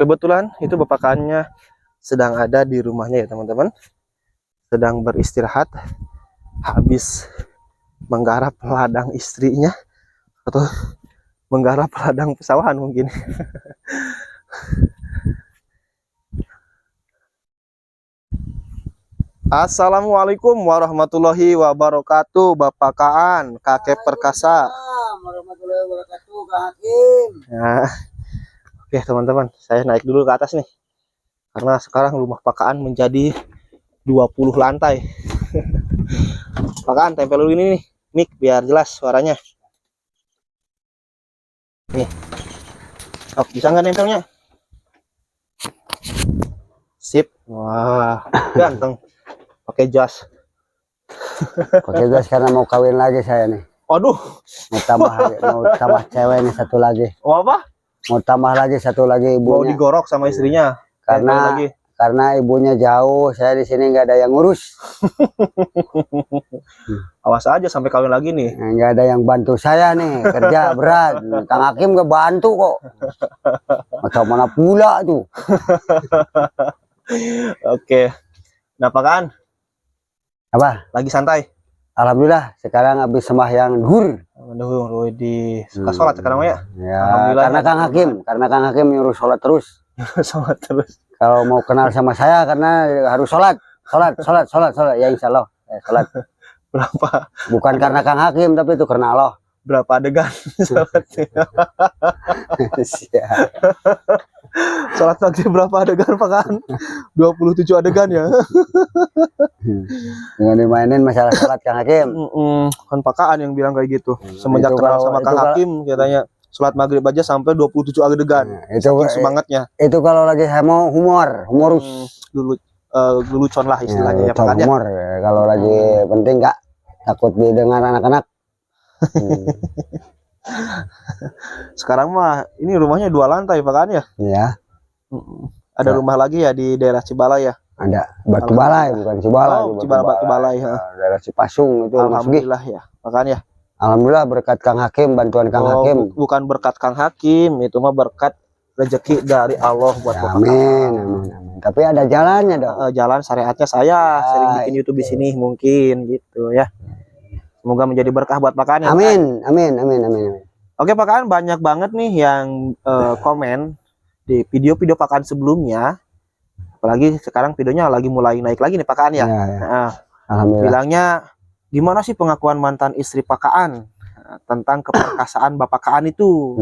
Kebetulan itu bapakannya sedang ada di rumahnya ya teman-teman, sedang beristirahat habis menggarap ladang istrinya atau menggarap ladang pesawahan mungkin. Assalamualaikum warahmatullahi wabarakatuh, Bapak Kaan, kakek perkasa. Warahmatullahi wabarakatuh, Kang Hakim. Nah, oke teman-teman, saya naik dulu ke atas nih, karena sekarang rumah Pak Kaan menjadi 20 lantai. Pak Kaan, tempel dulu ini nih, mic biar jelas suaranya. Nih, oh, bisa nggak nempelnya? Sip, wah, ganteng. Pakai jas. Pakai jas karena mau kawin lagi saya nih. Waduh, Mau tambah cewek nih satu lagi. oh apa? Mau tambah lagi satu lagi Mau ibunya. digorok sama istrinya? Karena ibunya jauh, saya di sini nggak ada yang ngurus. Awas aja sampai kawin lagi nih. Nggak ada yang bantu saya nih, kerja berat. Kang Hakim nggak bantu kok. Macam mana pula tuh? Oke. Nah, Pak Kaan, Apa? lagi santai? Alhamdulillah sekarang habis sembahyang duhur. Aduh, di suka sholat sekarang ya? Ya, Alhamdulillah. karena Kang Hakim nyuruh sholat terus. Sholat terus. Kalau mau kenal sama saya karena harus sholat. Ya insya Allah sholat. Berapa? Bukan karena Kang Hakim tapi itu karena Allah. Berapa adegan sholatnya? Sholat maghrib berapa adegan, Pak Kaan? 27 adegan ya? Dengan dimainin masalah sholat Kang Hakim. Kan Pak Kaan yang bilang kayak gitu. Semenjak kenal sama Kang Hakim katanya sholat maghrib aja sampai 27 adegan. Itu semangatnya. Itu kalau lagi saya mau humorus. Dulu lelucon lah istilahnya ya, Pak Kaan ya. Humor kalau lagi penting nggak takut didengar anak-anak. Sekarang mah ini rumahnya 2 lantai Pak Kaan ya? Iya. Ada rumah lagi ya di daerah Cibalay ya? Ada Batu Balai, bukan Cibalay. Oh, Batu Balai ya. Daerah Cipasung itu. Alhamdulillah ya, Pak Kaan ya. Alhamdulillah berkat Kang Hakim, bantuan Kang Hakim. Bukan berkat Kang Hakim, itu mah berkat rezeki dari Allah buat Bapak. Amin. Tapi ada jalannya dong. Jalan syariatnya saya sering bikin YouTube di sini mungkin gitu ya. Semoga menjadi berkah buat Pak Kaan ya. Amin. Oke Pak Kaan, banyak banget nih yang komen di video-video Pak Kaan sebelumnya. Apalagi sekarang videonya lagi mulai naik lagi nih Pak Kaan ya. Nah, Alhamdulillah. Bilangnya gimana sih pengakuan mantan istri Pak Kaan tentang keperkasaan Bapak Kaan itu?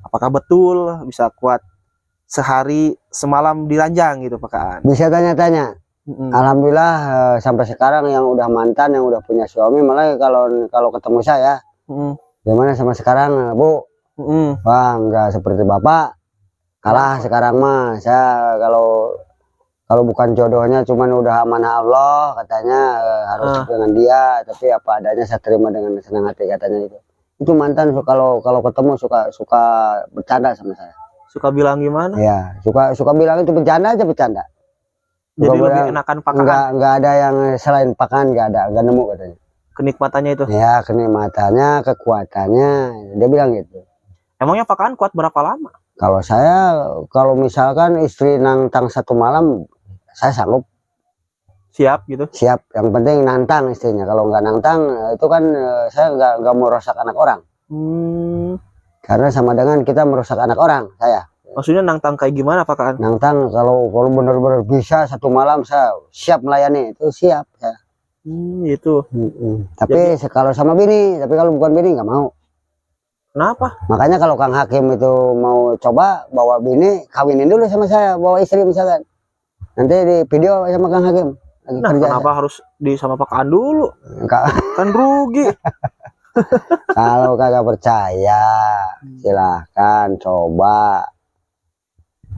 Apakah betul bisa kuat sehari semalam diranjang gitu Pak Kaan? Bisa tanya-tanya. Alhamdulillah sampai sekarang yang udah mantan, yang udah punya suami, malah kalau ketemu saya, gimana sama sekarang Bu? Wah nggak seperti Bapak, kalah sekarang mah. Saya kalau bukan jodohnya, cuman udah amanah Allah katanya, harus dengan dia, tapi apa adanya saya terima dengan senang hati katanya. Itu mantan kalau ketemu suka bercanda sama saya. Suka bilang gimana? Ya suka bilang itu bercanda aja, bercanda. Jadi lebih enakan Pak Kaan? Nggak ada yang selain Pak Kaan, nggak nemu katanya. Kenikmatannya itu? Ya kenikmatannya, kekuatannya, dia bilang gitu. Emangnya Pak Kaan kuat berapa lama? Kalau saya, kalau misalkan istri nantang 1 malam, saya sanggup. Siap gitu? Siap, yang penting nantang istrinya. Kalau nggak nantang, itu kan saya nggak mau rusak anak orang. Karena sama dengan kita merusak anak orang, saya. Maksudnya nantang kayak gimana Pak Kaan? Nantang kalau benar-benar bisa 1 malam saya siap melayani, itu siap ya. Itu. Tapi kalau sama bini, tapi kalau bukan bini nggak mau. Kenapa? Makanya kalau Kang Hakim itu mau coba bawa bini, kawinin dulu sama saya, bawa istri misalkan. Nanti di video sama Kang Hakim. Nah, kenapa harus sama Pak Kaan dulu? Kan rugi. Kalau kagak percaya, silahkan coba.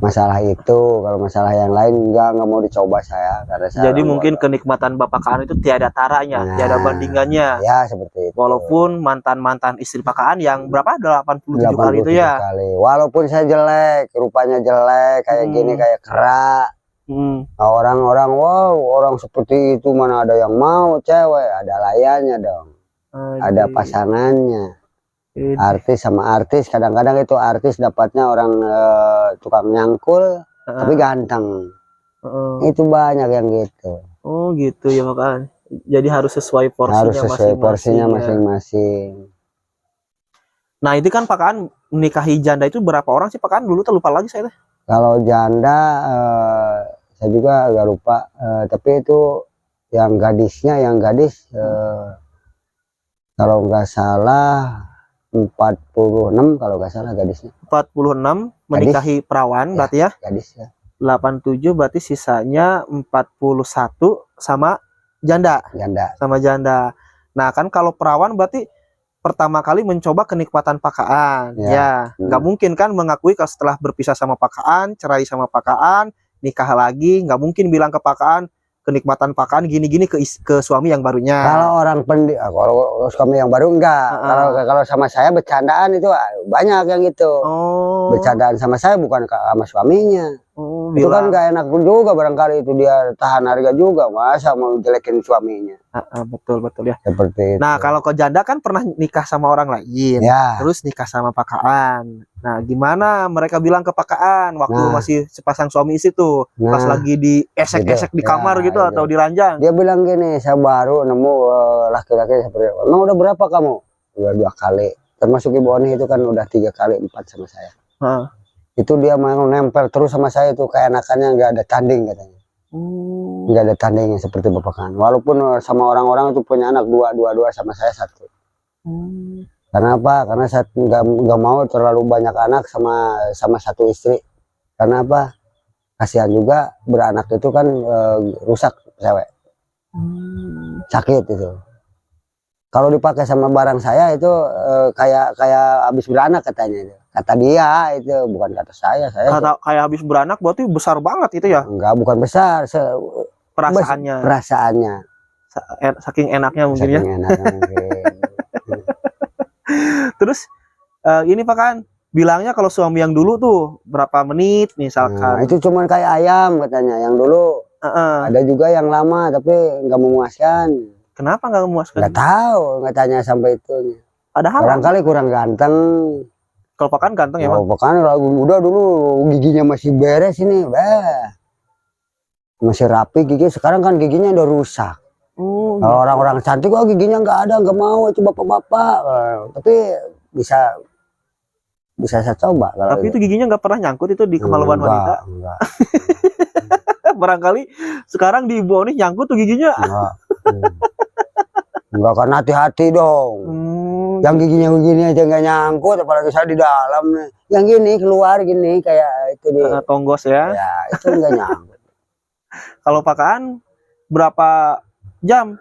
Masalah itu, kalau masalah yang lain nggak mau dicoba saya, karena saya. Jadi mungkin kenikmatan Bapak Kaan itu tiada taranya, tiada bandingannya. Ya seperti itu. Walaupun mantan istri Pak Kaan yang berapa? 87 kali itu ya. Walaupun saya jelek, rupanya jelek, kayak gini, kayak kerak. Orang-orang, wow, orang seperti itu mana ada yang mau cewek, ada layannya dong. Ada pasangannya. Artis sama artis, kadang-kadang itu artis dapatnya orang tukang nyangkul tapi ganteng. Itu banyak yang gitu. Oh gitu ya, makanya jadi harus sesuai porsinya, harus sesuai porsinya masing-masing. Nah itu kan Pak Kaan menikahi janda itu berapa orang sih Pak Kaan? Dulu tuh lupa lagi saya. Kalau janda saya juga agak lupa, tapi itu yang gadisnya, yang gadis kalau nggak salah 46, kalau nggak salah gadisnya. 46 menikahi perawan berarti ya? Gadis ya. 87 berarti sisanya 41 sama janda. Sama janda. Nah kan kalau perawan berarti pertama kali mencoba kenikmatan Pak Kaan. Ya, nggak mungkin kan mengakui kalau setelah berpisah sama Pak Kaan, cerai sama Pak Kaan, nikah lagi, nggak mungkin bilang ke Pak Kaan kenikmatan Pak Kaan gini-gini ke suami yang barunya. Kalau orang kalau suami yang baru enggak. Kalau sama saya bercandaan itu banyak yang gitu. Bercandaan sama saya bukan sama suaminya. Itu kan nggak enak juga, barangkali itu dia tahan harga juga, masa mau jelekin suaminya. Betul ya. Seperti itu. Nah kalau ke janda kan pernah nikah sama orang lain, terus nikah sama Pak Kaan. Nah gimana mereka bilang ke Pak Kaan waktu masih sepasang suami istri tuh, pas lagi di esek-esek di kamar gitu atau di ranjang? Dia bilang gini, saya baru nemu laki-laki seperti itu. Emang udah berapa kamu? Udah 2 kali. Termasuk Ibu Oni itu kan udah 3 kali 4 sama saya. Itu dia mau nempel terus sama saya itu kayak anakannya nggak ada tanding katanya. Nggak ada tandingnya seperti Bapak Kaan. Walaupun sama orang-orang itu punya anak dua sama saya 1. Karena apa? Karena saya nggak mau terlalu banyak anak sama 1 istri. Karena apa? Kasihan juga beranak itu kan rusak cewek. Sakit itu. Kalau dipakai sama barang saya itu kayak habis beranak katanya. Kata dia itu, bukan kata saya. Kayak habis beranak berarti besar banget itu ya? Enggak, bukan besar. Perasaannya. Saking enaknya mungkin ya. Mungkin. Terus ini Pak Kaan bilangnya kalau suami yang dulu tuh berapa menit misalkan. Itu cuman kayak ayam katanya. Yang dulu ada juga yang lama tapi nggak memuaskan. Kenapa nggak memuaskan? Nggak tahu, nggak tanya sampai itu. Padahal barangkali kurang ganteng. Kalau Pak Kaan ganteng ya, Bang? Pak Kaan udah dulu giginya masih beres ini, masih rapi gigi. Sekarang kan giginya udah rusak. Kalau orang-orang cantik kok giginya nggak ada, nggak mau itu bapak-bapak. Tapi bisa saya coba. Tapi itu giginya nggak pernah nyangkut itu di kemaluan wanita. Enggak. Barangkali sekarang di Ibu Oni nyangkut tuh giginya. Enggak, kan hati-hati dong. Yang giginya begini aja nggak nyangkut, apalagi saya di dalam nih. Yang gini keluar gini kayak itu di tonggos ya. Ya, itu nggak nyangkut. Kalau Pak Kaan berapa jam?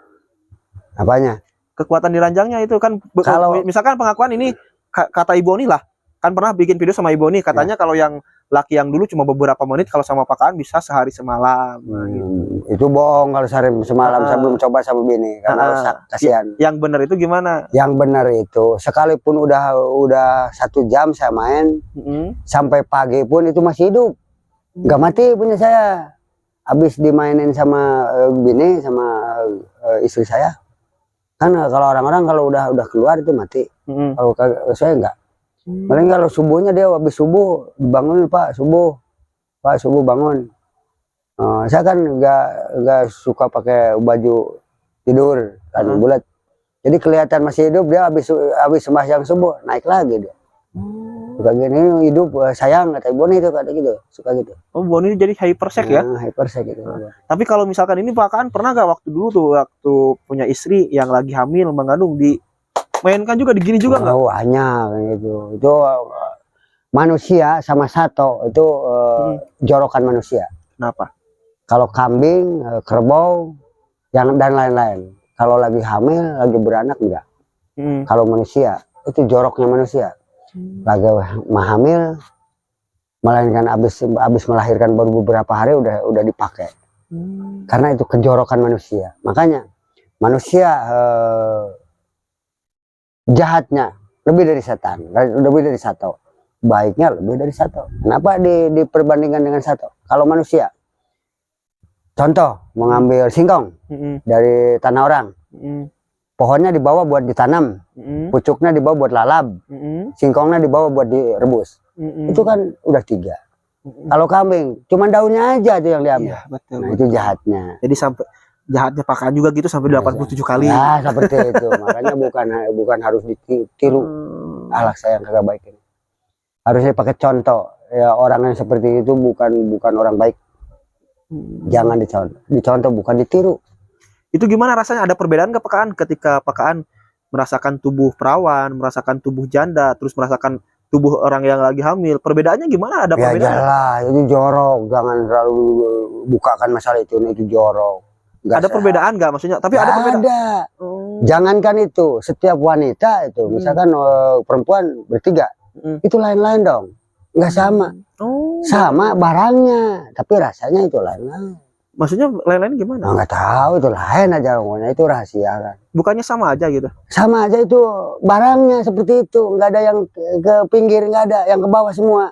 Apanya? Kekuatan di ranjangnya itu kan. Kalau misalkan pengakuan ini kata Ibu Oni lah, kan pernah bikin video sama Ibu Oni katanya kalau yang laki yang dulu cuma beberapa menit, kalau sama Pak Kaan bisa sehari semalam. Itu bohong kalau sehari semalam. Saya belum coba sama bini karena rusak, kasihan. Yang benar itu gimana? Yang benar itu sekalipun udah 1 jam saya main sampai pagi pun itu masih hidup, nggak mati punya saya. Habis dimainin sama bini sama istri saya. Kan kalau orang-orang kalau udah keluar itu mati. Kalau saya enggak. Paling kalau subuhnya dia habis subuh dibangun, Pak subuh bangun. Saya kan nggak suka pakai baju tidur kan bulat. Jadi kelihatan masih hidup, dia habis sembahyang subuh naik lagi dia. Suka gini hidup sayang kata Ibu Oni itu kata gitu, suka gitu. Oh, Ibu Oni jadi hypersek ya? Hypersek gitu. Tapi kalau misalkan ini Pak Kaan pernah nggak waktu dulu tuh waktu punya istri yang lagi hamil mengandung mainkan juga digini juga nggak? Banyak gitu. Itu manusia sama sato itu jorokan manusia. Kenapa? Kalau kambing, kerbau, dan lain-lain. Kalau lagi hamil, lagi beranak enggak. Kalau manusia itu joroknya manusia. Lagi hamil, melainkan habis melahirkan baru beberapa hari udah dipakai. Karena itu kejorokan manusia. Makanya manusia jahatnya lebih dari setan, lebih dari sato. Baiknya lebih dari sato. Kenapa diperbandingkan dengan sato? Kalau manusia, contoh mengambil singkong dari tanah orang, pohonnya dibawa buat ditanam, pucuknya dibawa buat lalap, singkongnya dibawa buat direbus. Itu kan udah 3. Kalau kambing cuma daunnya aja tuh yang diambil. Iya, betul, Nah, betul. itu jahatnya. Jadi sampai jahatnya pakan juga gitu sampai 87 kali. Ya seperti itu. Makanya bukan harus ditiru. Alah, saya kagak baik ini. Harusnya pakai contoh. Ya, orang yang seperti itu bukan orang baik. Jangan dicontoh, bukan ditiru. Itu gimana rasanya? Ada perbedaan nggak pakaan ketika pakaan merasakan tubuh perawan, merasakan tubuh janda, terus merasakan tubuh orang yang lagi hamil? Perbedaannya gimana? Ada Ya perbedaan? jelas, itu jorok. Jangan terlalu bukakan masalah itu jorok. Nggak Ada sehat. perbedaan nggak maksudnya? Tapi ada perbedaan. Ada. Jangankan itu, setiap wanita itu, misalkan perempuan bertiga, itu lain-lain dong. Nggak sama. Sama barangnya, tapi rasanya itu lain-lain. Maksudnya lain-lain gimana? Nggak tahu, itu lain aja pokoknya, itu rahasia kan. Bukannya sama aja gitu? Sama aja itu barangnya seperti itu, nggak ada yang ke pinggir, nggak ada yang ke bawah semua.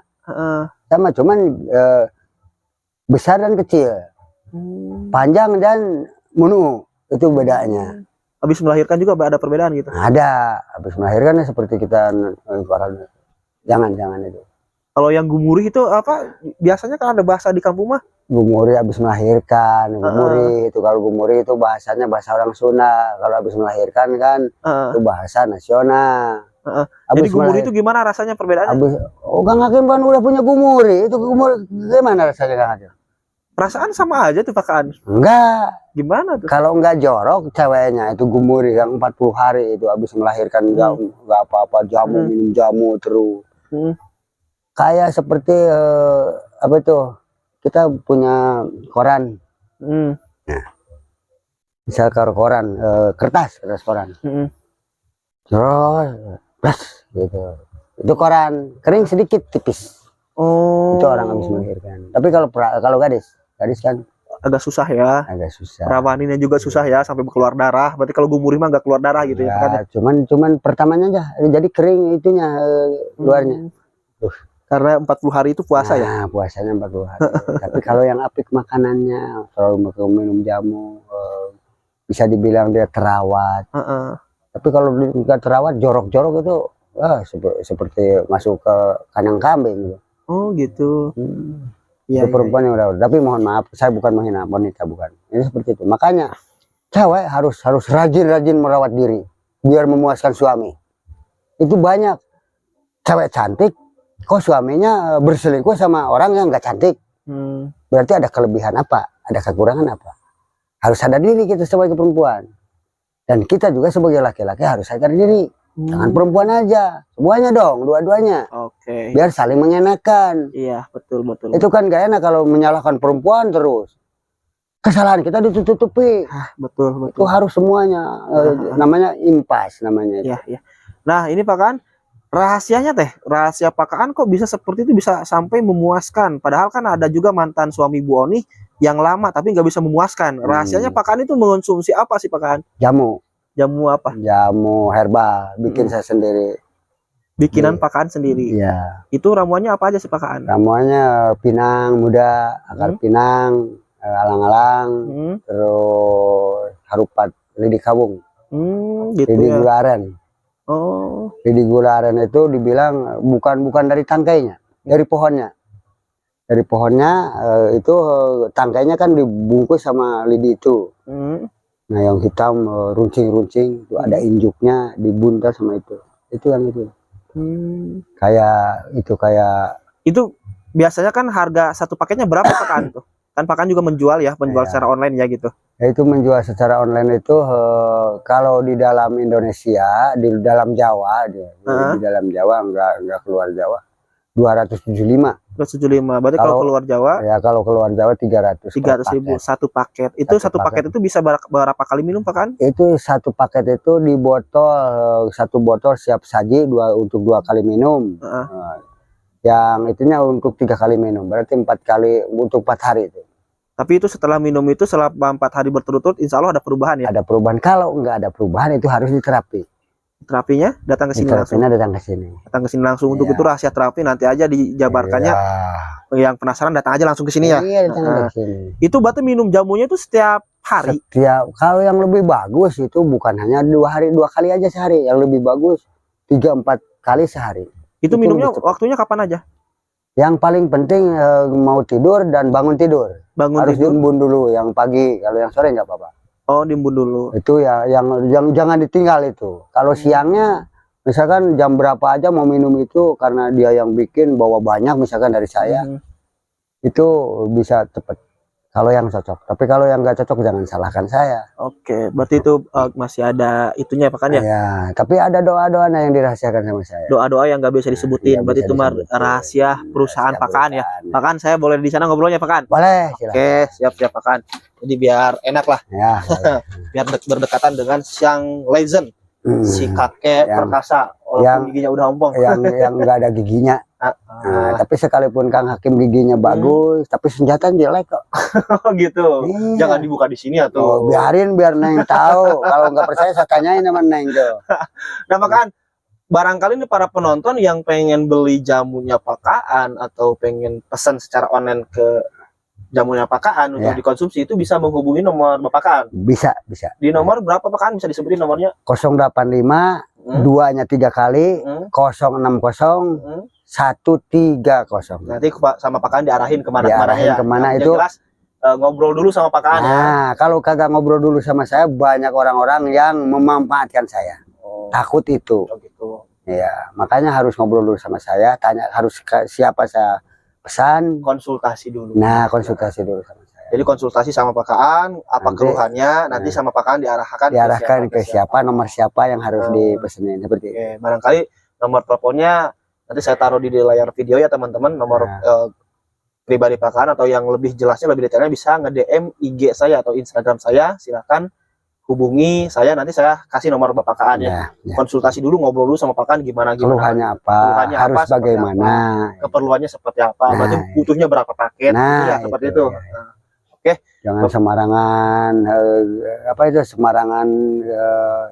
Sama, cuman besar dan kecil, panjang dan munu, itu bedanya. Habis melahirkan juga ada perbedaan gitu? Ada, habis melahirkan seperti kita jangan itu. Kalau yang gumuri itu apa? Biasanya kan ada bahasa di kampung mah. Gumuri habis melahirkan, gumuri itu, kalau gumuri itu bahasanya bahasa orang Sunda. Kalau habis melahirkan kan itu bahasa nasional. Jadi gumuri itu gimana rasanya perbedaannya? Kang Hakim kan udah punya gumuri, itu gumuri gimana rasanya Kang Hakim? Perasaan sama aja tuh pakaan. Enggak. Gimana tuh? Kalau enggak jorok ceweknya itu gumuri yang 40 hari itu habis melahirkan enggak apa-apa, jamu minum jamu terus. Kayak seperti apa itu? Kita punya koran. Nah, misal koran, kertas koran. Terus, plus gitu. Itu koran kering sedikit tipis. Itu orang habis melahirkan. Tapi kalau gadis kan agak susah ya. Agak susah. Rawaninnya juga susah ya sampai keluar darah. Berarti kalau gumuri mah nggak keluar darah gitu ya? Cuman pertamanya aja jadi kering itunya luarnya. Karena 40 hari itu puasa ya? Puasanya 40 hari. Tapi kalau yang apik makanannya, selalu minum jamu, bisa dibilang dia terawat. Tapi kalau nggak terawat, jorok-jorok itu seperti masuk ke kandang kambing gitu. Oh gitu. Itu perempuan yang udah. Tapi mohon maaf, saya bukan menghina wanita, bukan. Ini seperti itu. Makanya cewek harus rajin-rajin merawat diri biar memuaskan suami. Itu banyak cewek cantik, kok suaminya berselingkuh sama orang yang nggak cantik. Berarti ada kelebihan apa? Ada kekurangan apa? Harus sadar diri kita sebagai perempuan. Dan kita juga sebagai laki-laki harus sadar diri. Jangan perempuan aja, semuanya dong, dua-duanya. Oke. Biar saling mengenakan. Iya, betul. Itu kan gak enak kalau menyalahkan perempuan terus. Kesalahan kita ditutupi. Betul. Itu harus semuanya. Namanya impas namanya. Iya. Nah, ini pakaan rahasianya rahasia pakaan kok bisa seperti itu, bisa sampai memuaskan. Padahal kan ada juga mantan suami Bu Oni yang lama tapi nggak bisa memuaskan. Rahasianya pakaan itu mengonsumsi apa sih pakaan? Jamu apa? Jamu herbal, bikin saya sendiri. Bikinan pakaan sendiri. Iya. Itu ramuannya apa aja sih pakaan? Ramuannya pinang muda, akar pinang, alang-alang, terus harupat lidi kawung, gitu lidi ya. gula aren. Lidi gula aren itu dibilang bukan dari tangkainya, dari pohonnya. Dari pohonnya itu tangkainya kan dibungkus sama lidi itu. Nah yang hitam runcing-runcing itu ada injuknya, dibuntal sama itu yang itu. Kayak itu biasanya kan harga satu paketnya berapa pakaan tuh? Kan pakaan juga menjual secara online ya gitu. Itu menjual secara online itu kalau di dalam Indonesia, di dalam Jawa di dalam Jawa enggak keluar Jawa 275. Berarti kalau keluar Jawa ya, kalau keluar Jawa 300.000 satu paket. Itu satu paket itu bisa berapa kali minum pakaan? Itu satu paket itu di botol, satu botol siap saji untuk 2 kali minum. Yang itunya untuk 3 kali minum, berarti 4 kali untuk 4 hari itu. Tapi itu setelah minum itu selama 4 hari berturut-turut insya Allah ada perubahan ya? Ada perubahan. Kalau nggak ada perubahan itu harus diterapi. Terapinya datang ke sini langsung. Datang ke sini langsung. Untuk itu rahasia terapi nanti aja dijabarkannya. Yang penasaran datang aja langsung ke sini ya. Iya, datang ke sini. Itu berarti minum jamunya itu setiap hari? Setiap, kalau yang lebih bagus itu bukan hanya 2 kali aja sehari, yang lebih bagus 3-4 kali sehari. Itu minumnya waktunya kapan aja? Yang paling penting mau tidur dan bangun tidur. Bangun Harus tidur. diembun dulu yang pagi, kalau yang sore nggak apa-apa. Oh, diembun dulu. Itu ya yang jangan ditinggal itu. Kalau siangnya misalkan jam berapa aja mau minum itu, karena dia yang bikin bawa banyak misalkan dari saya, itu bisa cepet kalau yang cocok. Tapi kalau yang nggak cocok jangan salahkan saya. Oke, berarti itu masih ada itunya Pak Kan ya? Ya, tapi ada doa-doa yang dirahasiakan sama saya. Doa-doa yang nggak bisa disebutin. Iya, Berarti bisa itu mah disebutin. rahasia perusahaan Rahasia Pak Kan ya. perusahaan. Pak Kan, saya boleh di sana ngobrolnya Pak Kan? Boleh, silakan. Oke, siap-siap Pak Kan. Jadi biar enak lah, Ya, boleh. biar berdekatan dengan Siang Legend, si kakek Yang- perkasa, walaupun yang- giginya udah ompong. yang nggak ada giginya. Nah, tapi sekalipun Kang Hakim giginya bagus, tapi senjata jelek kok. Oh gitu. Iya. Jangan dibuka di sini Oh, atau. biarin biar Neng tahu. Kalau nggak percaya saya tanyain sama Neng tuh. Nah Pak Kan, barangkali nih para penonton yang pengen beli jamunya Pak Kaan atau pengen pesan secara online ke jamunya Pak Kaan untuk Ya. dikonsumsi, itu bisa menghubungi nomor Bapak Kaan. Bisa, bisa. Di nomor berapa Pak Kaan, bisa disebutin nomornya? 085 Hmm. 2-nya 3 kali, Hmm. 060 Hmm. 130. Nanti sama Pak Kaan diarahin kemana-mana Diarahin ya. kemana Yang itu. jelas ngobrol dulu sama Pak Kaan ya. Nah, kalau kagak ngobrol dulu sama saya, banyak orang-orang yang memanfaatkan saya. Oh, Takut itu. gitu. Ya, makanya harus ngobrol dulu sama saya, tanya harus ke siapa saya pesan. Konsultasi dulu. Nah, konsultasi dulu sama saya. Jadi konsultasi sama Pak Kaan, apa Nanti- keluhannya, nanti sama Pak Kaan diarahkan Diarahkan ke siapa. siapa, nomor siapa yang harus Oh. dipesenin seperti itu. Oke, barangkali nomor teleponnya nanti saya taruh di layar video ya teman-teman, nomor Nah. pribadi Pak Kaan, atau yang lebih jelasnya, lebih detailnya bisa nge-DM IG saya atau Instagram saya, silakan hubungi saya, nanti saya kasih nomor Bapak Kaan ya. Ya, ya. Konsultasi dulu, ngobrol dulu sama Pak Kaan gimana Keluhannya apa, Keluhannya harus apa, seperti bagaimana. keperluannya seperti apa, Nah, berarti butuhnya berapa paket, Nah, ya seperti itu, itu. ya. Nah, Jangan sembarangan sembarangan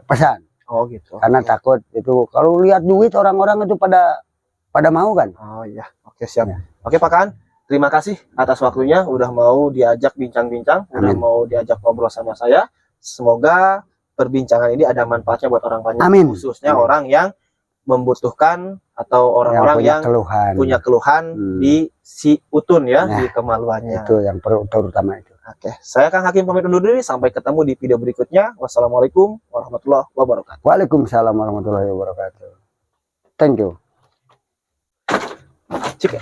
pesan, oh gitu. karena Oke. takut itu kalau lihat duit orang-orang itu pada mau kan. Oh iya, oke siap. Ya. Oke Pak Kaan, terima kasih atas waktunya, udah mau diajak bincang-bincang, udah Amin. mau diajak ngobrol sama saya. Semoga perbincangan ini ada manfaatnya buat orang banyak, Amin. khususnya Amin. orang yang membutuhkan atau orang-orang yang punya keluhan Hmm. di si utun ya, Nah, di kemaluannya. Itu yang terutama itu. Oke, saya Kang Hakim pamit undur diri, sampai ketemu di video berikutnya. Wassalamualaikum warahmatullahi wabarakatuh. Waalaikumsalam warahmatullahi wabarakatuh. Thank you. Cik ya.